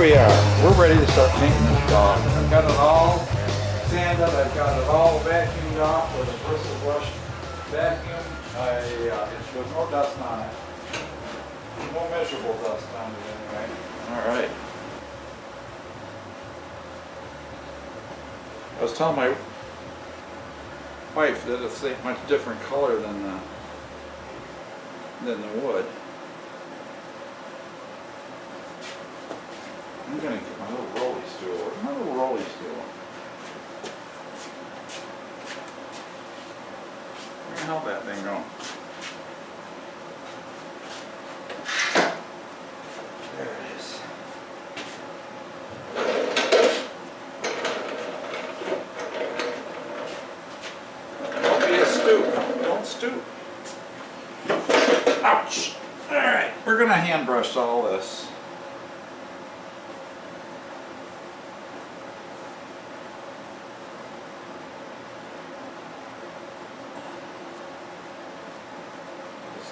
we are. We're ready to start painting this dog. I've got it all sanded. I've got it all vacuumed off with a bristle brush vacuum. There's no dust on it. No measurable dust on it anyway. All right. I was telling my wife that it's a much different color than the wood. I'm gonna get my little rolly stool. Where's my little rolly stool? Where the hell that thing going? There it is. Don't be a stoop. Don't stoop. Ouch! Alright, we're gonna hand brush all this.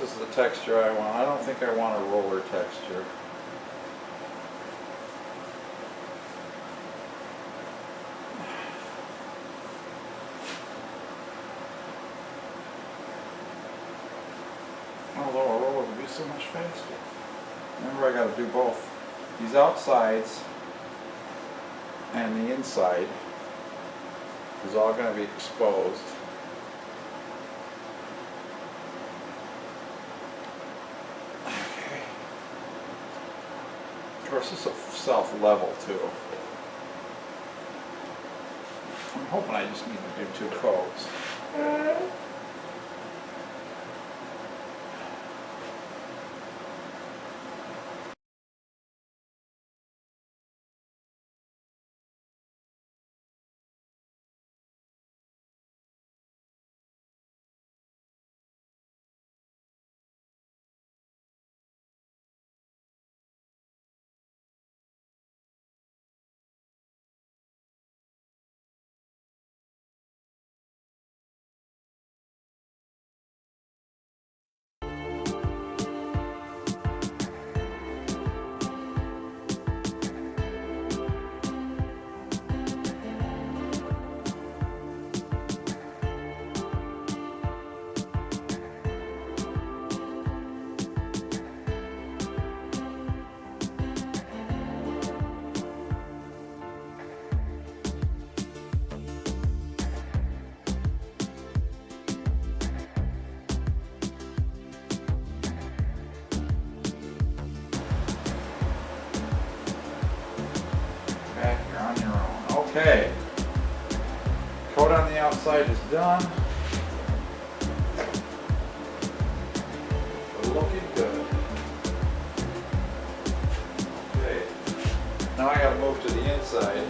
This is the texture I want. I don't think I want a roller texture. Although a roller would be so much faster. Remember, I got to do both. These outsides and the inside is all going to be exposed. Of course, this is self-level too. I'm hoping I just need to do 2 coats. Okay, coat on the outside is done. We're looking good. Okay, now I got to move to the inside.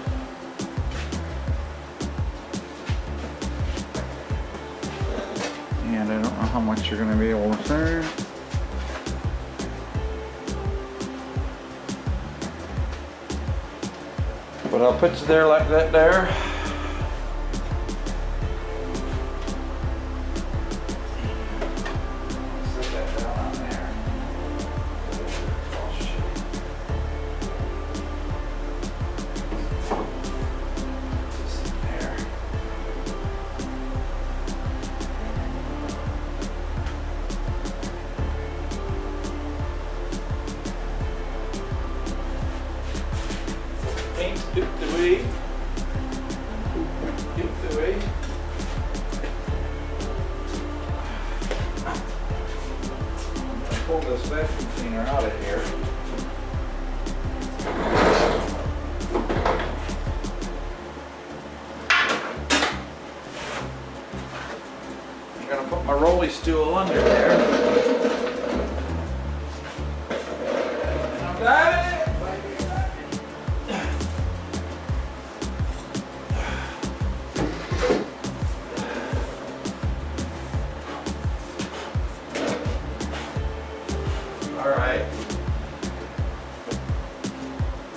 And I don't know how much you're going to be able to see. But I'll put you there like that there. Set that down on there. Oh, shit. Just in there. Paint dipped away. Dipped away. I'll pull this vacuum cleaner out of here. I'm going to put my rolly stool under there. And I've got it. All right.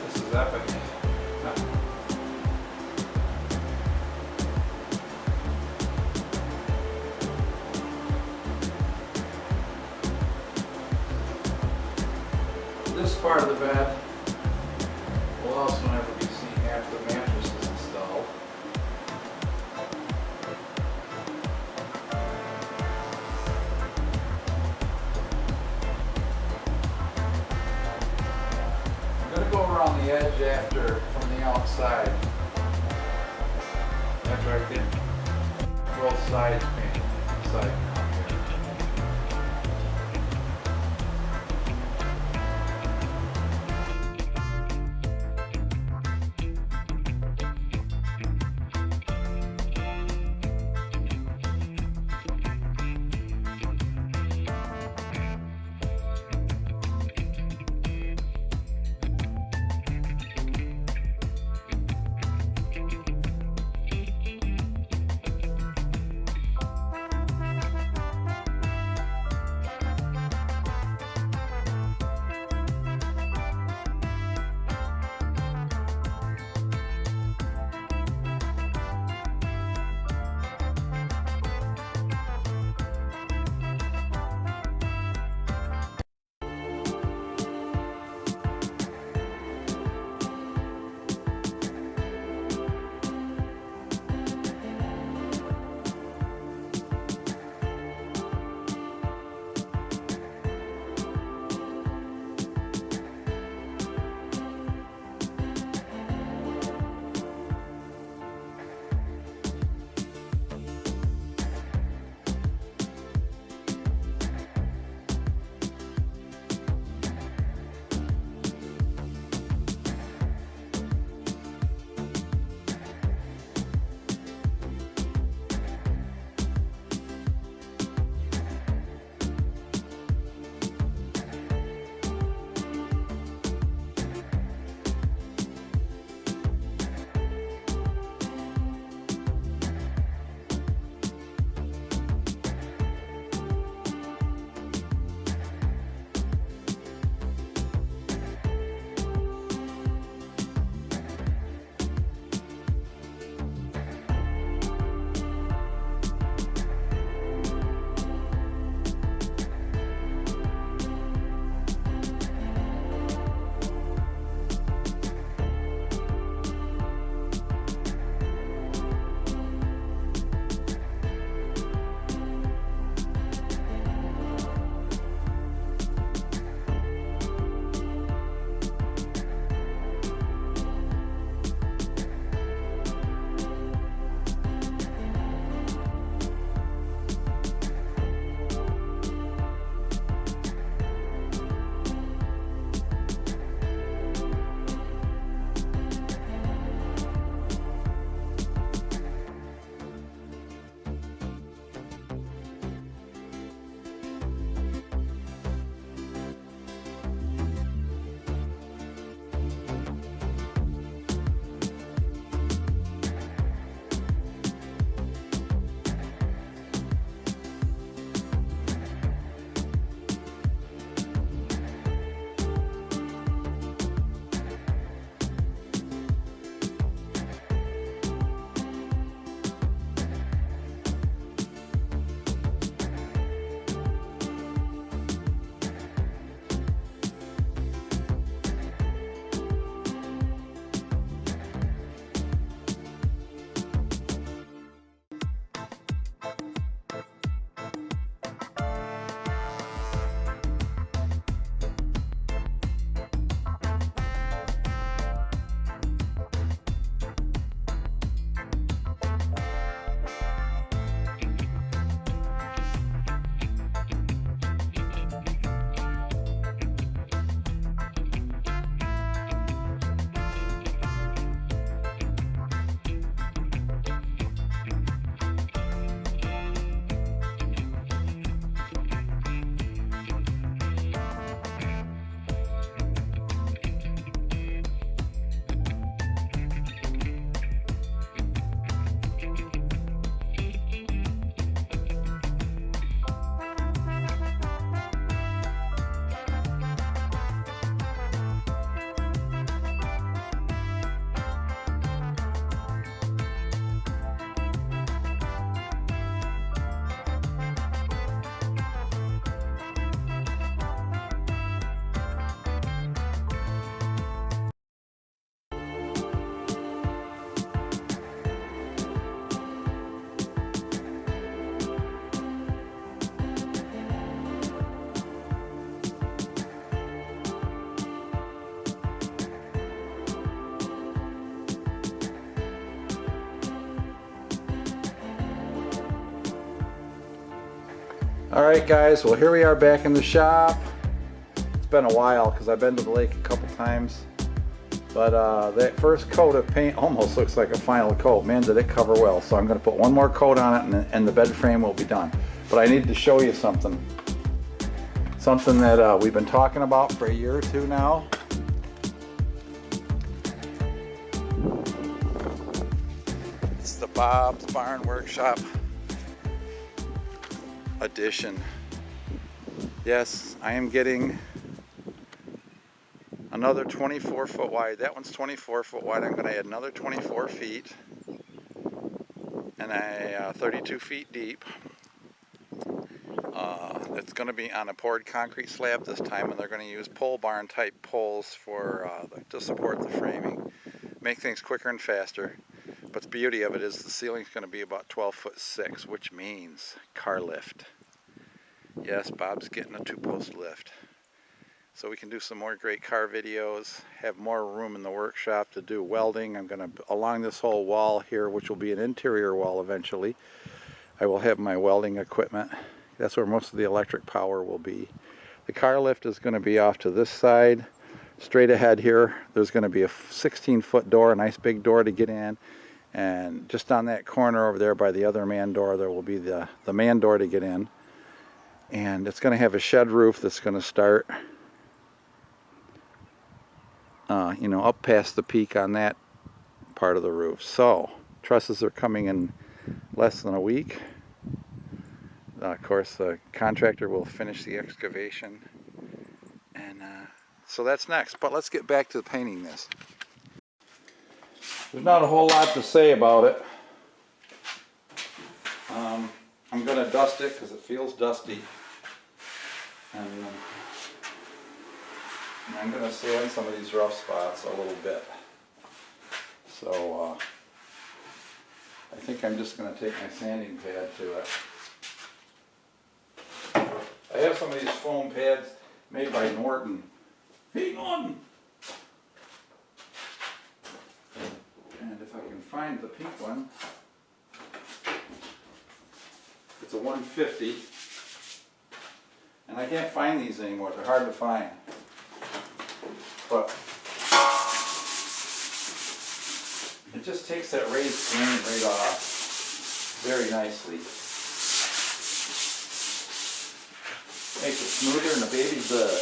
This is epic. This part of the bed house whenever we see after the mattress is installed. I'm going to go around the edge after from the outside. After I get both sides painted. Side. Alright guys, well here we are back in the shop. It's been a while because I've been to the lake a couple times. But that first coat of paint almost looks like a final coat. Man, did it cover well. So I'm going to put one more coat on it and the bed frame will be done. But I need to show you something. Something that we've been talking about for a year or two now. It's the Bob's Barn Workshop edition. Yes, I am getting another 24 foot wide. That one's 24 foot wide. I'm going to add another 24 feet and 32 feet deep. It's going to be on a poured concrete slab this time, and they're going to use pole barn type poles for to support the framing. Make things quicker and faster. But the beauty of it is the ceiling's going to be about 12'6", which means car lift. Yes, Bob's getting a 2-post lift. So we can do some more great car videos, have more room in the workshop to do welding. I'm going to, along this whole wall here, which will be an interior wall eventually, I will have my welding equipment. That's where most of the electric power will be. The car lift is going to be off to this side. Straight ahead here, there's going to be a 16-foot door, a nice big door to get in. And just on that corner over there by the other man door, there will be the man door to get in. And it's going to have a shed roof that's going to start you know, up past the peak on that part of the roof. So trusses are coming in less than a week. Of course, the contractor will finish the excavation, and so that's next. But let's get back to painting this. There's not a whole lot to say about it. I'm going to dust it because it feels dusty, and I'm going to sand some of these rough spots a little bit. So I think I'm just going to take my sanding pad to it. I have some of these foam pads made by Norton. Hey Norton! And if I can find the pink one, it's a 150. And I can't find these anymore, they're hard to find. But it just takes that raised grain right off very nicely. Makes it smoother than a baby's butt.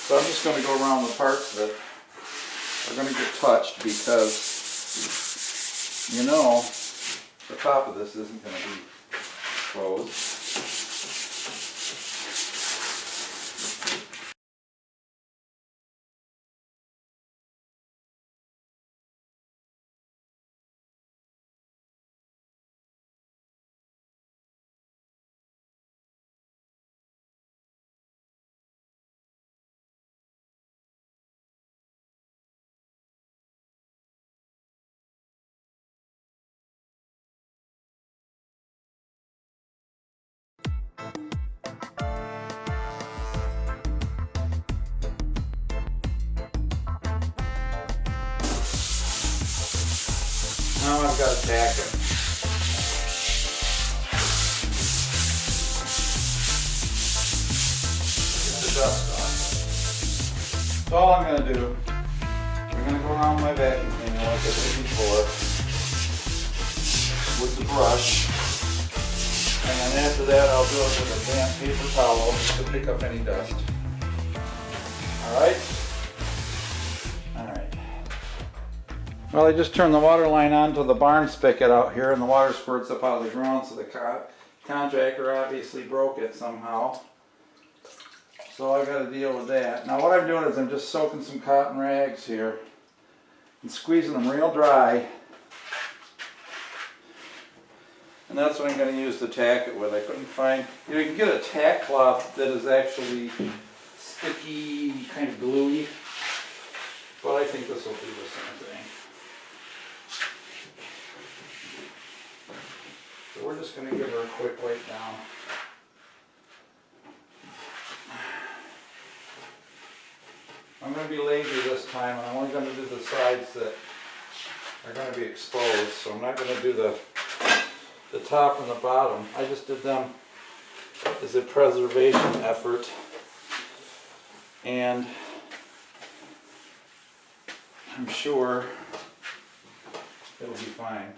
So I'm just going to go around the parts that are going to get touched because, you know, the top of this isn't going to be closed. Now I've got to tack it. Get the dust off. So all I'm going to do, I'm going to go around my vacuum cleaner like I did before with the brush. And then after that I'll do it with a damp paper towel to pick up any dust. Alright? Alright. Well, I just turned the water line on to the barn spigot out here, and the water squirts up out of the ground, so the contractor obviously broke it somehow. So I got to deal with that. Now what I'm doing is I'm just soaking some cotton rags here and squeezing them real dry. And that's what I'm going to use to tack it with. I couldn't find, you know, you can get a tack cloth that is actually sticky, kind of gluey, but I think this will do the same thing. So we're just going to give her a quick wipe down. I'm going to be lazy this time, and I'm only going to do the sides that are going to be exposed, so I'm not going to do the top and the bottom. I just did them as a preservation effort, and I'm sure it'll be fine.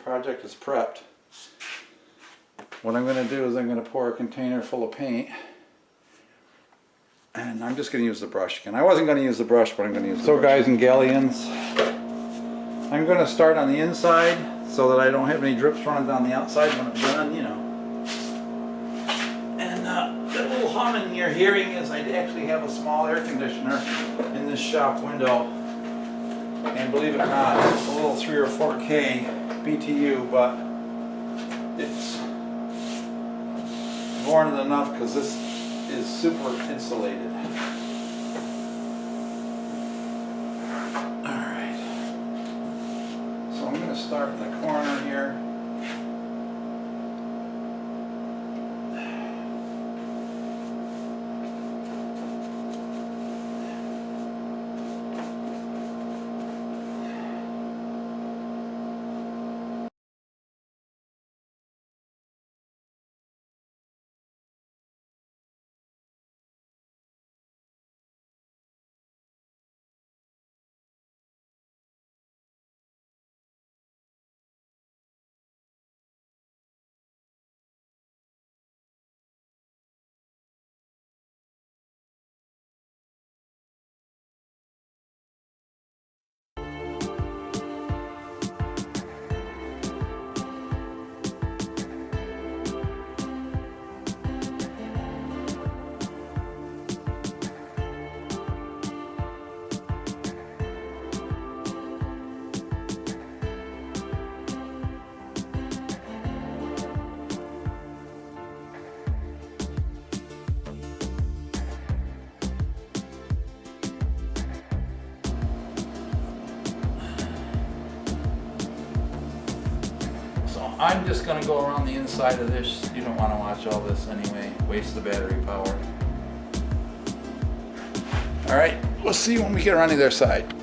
Project is prepped. What I'm going to do is I'm going to pour a container full of paint, and I'm just going to use the brush again. I wasn't going to use the brush, but I'm going to use the brush. So guys and galleons, I'm going to start on the inside so that I don't have any drips running down the outside when I'm done, you know. And the little humming you're hearing is I actually have a small air conditioner in this shop window. And believe it or not, it's a little 3 or 4K BTU, but it's more than enough because this is super insulated. Alright, so I'm going to start in the corner here. I'm just going to go around the inside of this. You don't want to watch all this anyway. Waste the battery power. Alright, we'll see when we get around to their side.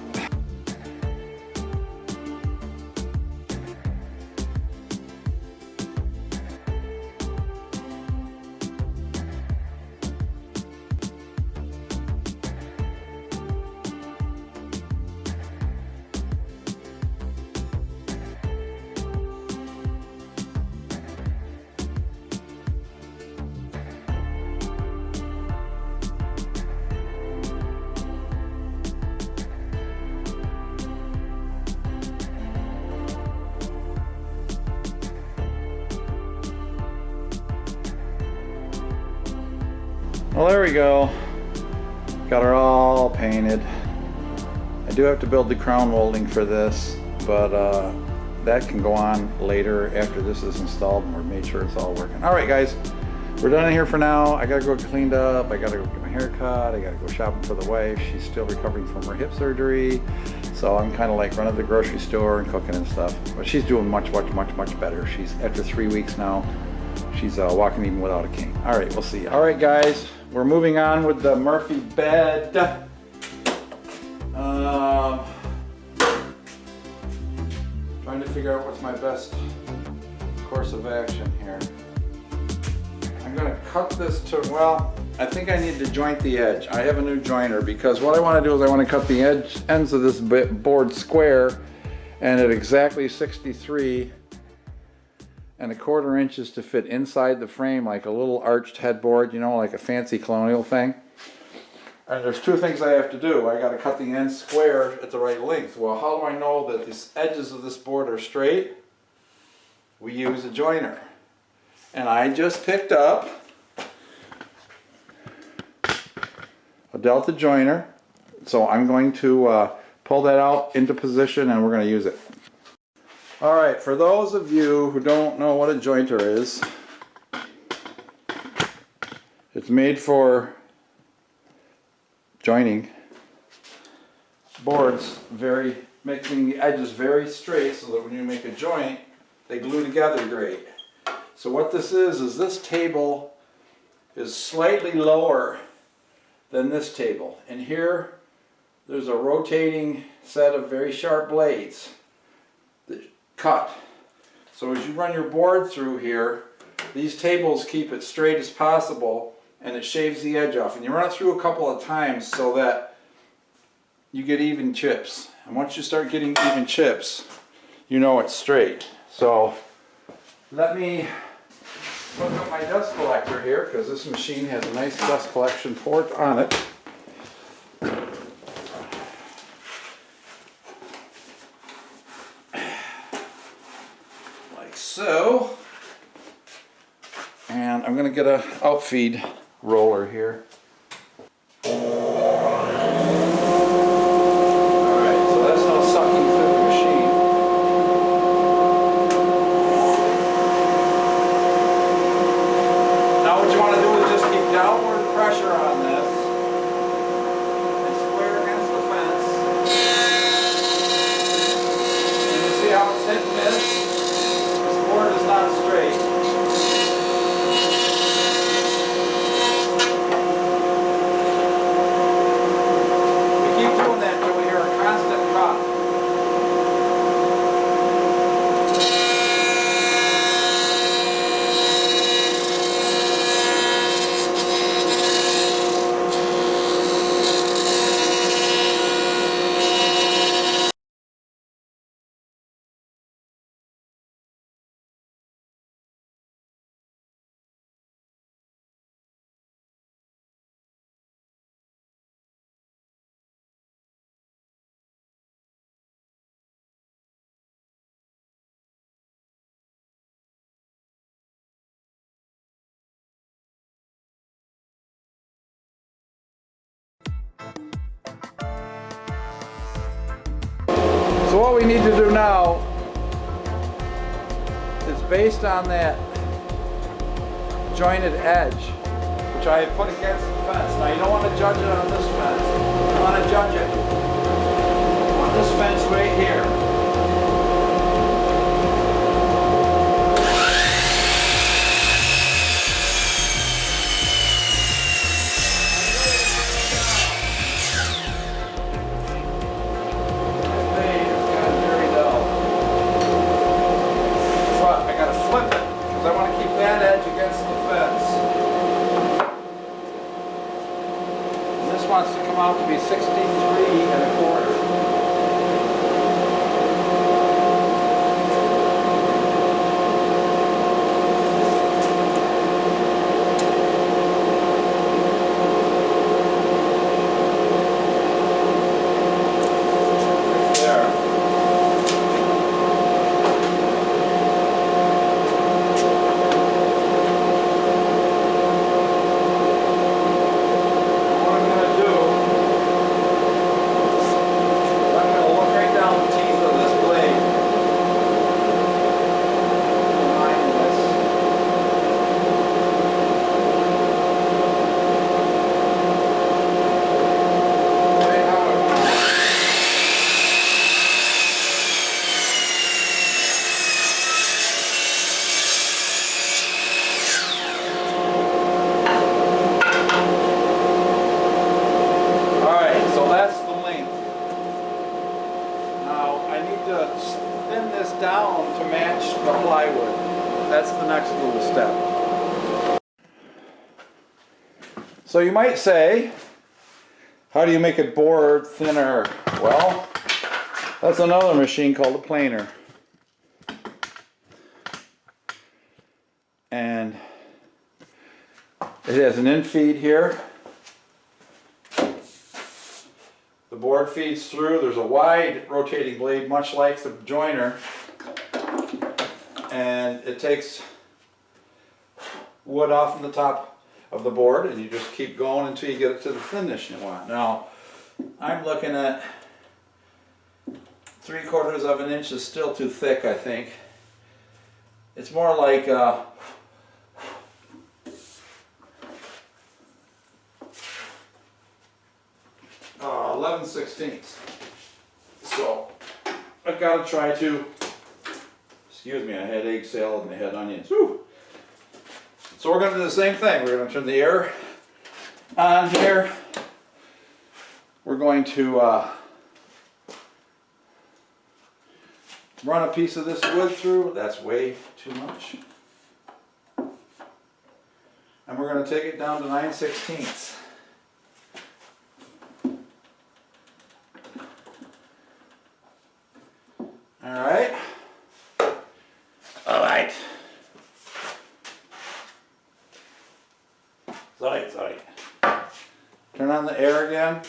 Well, there we go. Got her all painted. I do have to build the crown molding for this, but that can go on later after this is installed and we're made sure it's all working. All right, guys, we're done in here for now. I gotta go get cleaned up. I gotta go get my hair cut. I gotta go shopping for the wife. She's still recovering from her hip surgery, so I'm kind of like running the grocery store and cooking and stuff. But she's doing much better. She's after 3 weeks now. She's walking even without a cane. All right, we'll see. All right, guys, we're moving on with the Murphy bed. Trying to figure out what's my best course of action here. I'm going to cut this to, well, I think I need to joint the edge. I have a new joiner because what I want to do is I want to cut the ends of this board square and at exactly 63 1/4 inches to fit inside the frame like a little arched headboard, you know, like a fancy colonial thing. And there's two things I have to do. I got to cut the end square at the right length. Well, how do I know that the edges of this board are straight? We use a joiner. And I just picked up a Delta joiner. So I'm going to pull that out into position and we're going to use it. Alright, for those of you who don't know what a jointer is, It's made for joining boards, making the edges very straight so that when you make a joint, they glue together great. So what this is this table is slightly lower than this table. And here, there's a rotating set of very sharp blades that cut. So as you run your board through here, these tables keep it straight as possible and it shaves the edge off. And you run it through a couple of times so that you get even chips. And once you start getting even chips, you know it's straight. So let me hook up my dust collector here, because this machine has a nice dust collection port on it. Like so. And I'm going to get an outfeed roller here. Alright, so that's now sucking through the machine. Now what you want to do is just keep downward pressure on this and square against the fence. And you see how it's hit and miss? This board is not straight. So what we need to do now is, based on that jointed edge, which I have put against the fence. Now you don't want to judge it on this fence. You want to judge it on this fence right here. Wants to come out to be 63 1/4. Down to match the plywood. That's the next little step. So you might say, how do you make a board thinner? Well, that's another machine called a planer. And it has an infeed here. The board feeds through. There's a wide rotating blade, much like the joiner. And it takes wood off from the top of the board, and you just keep going until you get it to the thinness you want. Now, I'm looking at 3/4 of an inch is still too thick, I think. It's more like 9/16. So I've got to try to, excuse me, I had egg salad and I had onions. Woo. So we're going to do the same thing. We're going to turn the air on here. We're going to run a piece of this wood through. That's way too much. And we're going to take it down to 9/16. Alright. Alright. Sorry. Turn on the air again.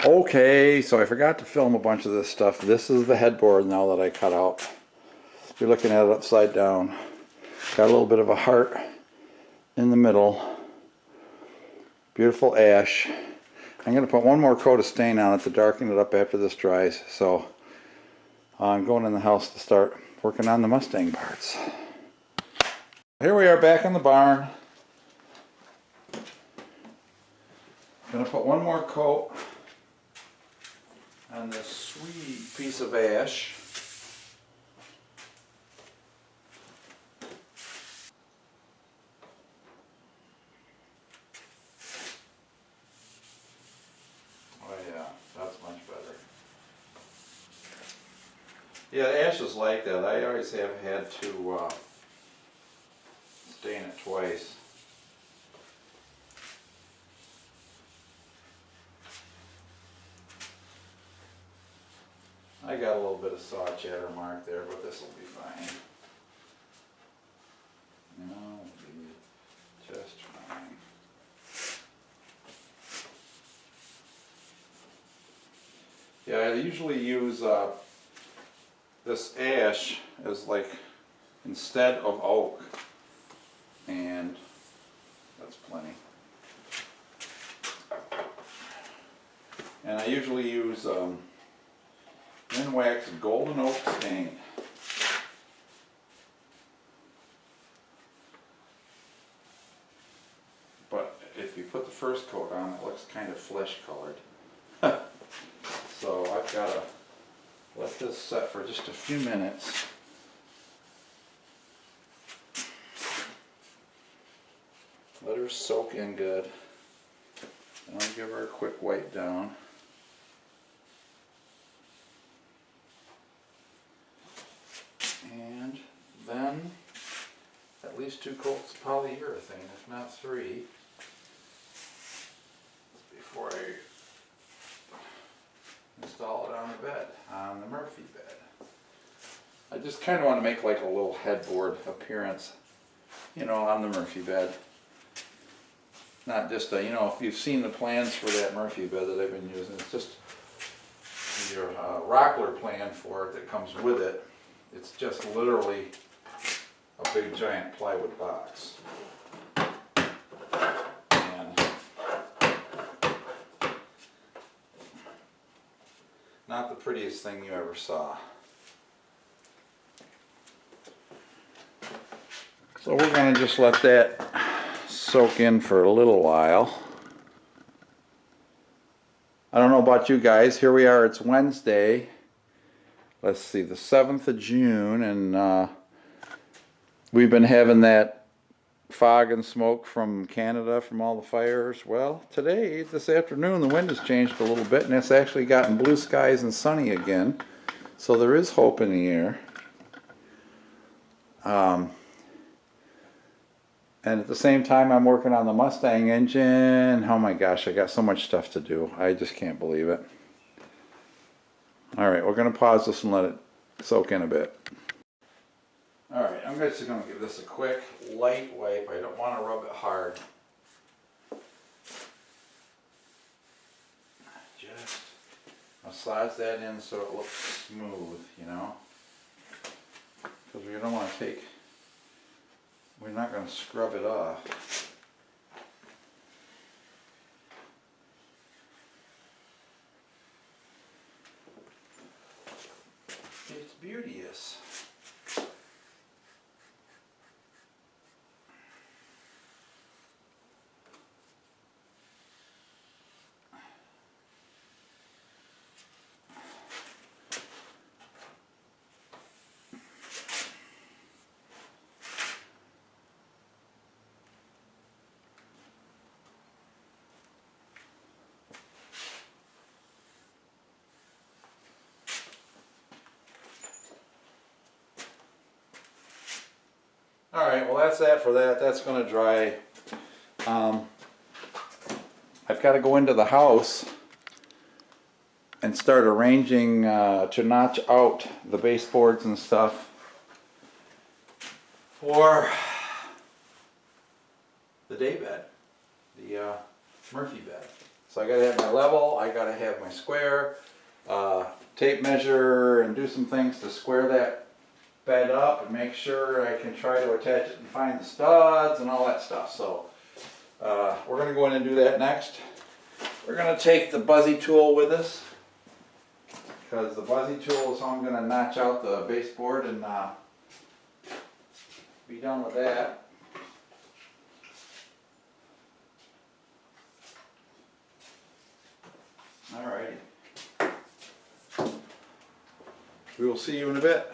Okay, so I forgot to film a bunch of this stuff. This is the headboard now that I cut out. You're looking at it upside down. Got a little bit of a heart in the middle. Beautiful ash. I'm going to put one more coat of stain on it to darken it up after this dries. So I'm going in the house to start working on the Mustang parts. Here we are back in the barn. Going to put one more coat on this sweet piece of ash. Oh yeah, that's much better. Yeah, ash is like that. I always have had to stain it twice. I got a little bit of saw chatter mark there, but this will be fine. No, it'll be just fine. Yeah, I usually use this ash as like instead of oak, and that's plenty. And I usually use Minwax Golden Oak Stain. But if you put the first coat on, it looks kind of flesh colored. So I've got to let this set for just a few minutes. Let her soak in good. And I'll give her a quick wipe down. And then at least 2 coats of polyurethane, if not 3, before I install it on the bed, on the Murphy bed. I just kind of want to make like a little headboard appearance, you know, on the Murphy bed. Not just a, you know, if you've seen the plans for that Murphy bed that I've been using, it's just your Rockler plan for it that comes with it. It's just literally a big giant plywood box. And Not the prettiest thing you ever saw. So we're going to just let that soak in for a little while. I don't know about you guys. Here we are. It's Wednesday. Let's see, the 7th of June, and we've been having that fog and smoke from Canada from all the fires. Well, today, this afternoon, the wind has changed a little bit, and it's actually gotten blue skies and sunny again. So there is hope in the air. And at the same time, I'm working on the Mustang engine. Oh my gosh, I got so much stuff to do. I just can't believe it. All right, we're going to pause this and let it soak in a bit. All right, I'm just going to give this a quick light wipe. I don't want to rub it hard. Just massage that in so it looks smooth, you know. Because we don't want to take, we're not going to scrub it off. It's beauteous. Alright, well that's that for that. That's going to dry. I've got to go into the house and start arranging to notch out the baseboards and stuff for the day bed, the Murphy bed. So I got to have my level, I got to have my square, tape measure and do some things to square that bed up and make sure I can try to attach it and find the studs and all that stuff. So we're going to go in and do that next. We're going to take the buzzy tool with us because the buzzy tool is how I'm going to notch out the baseboard and be done with that. Alrighty. We will see you in a bit.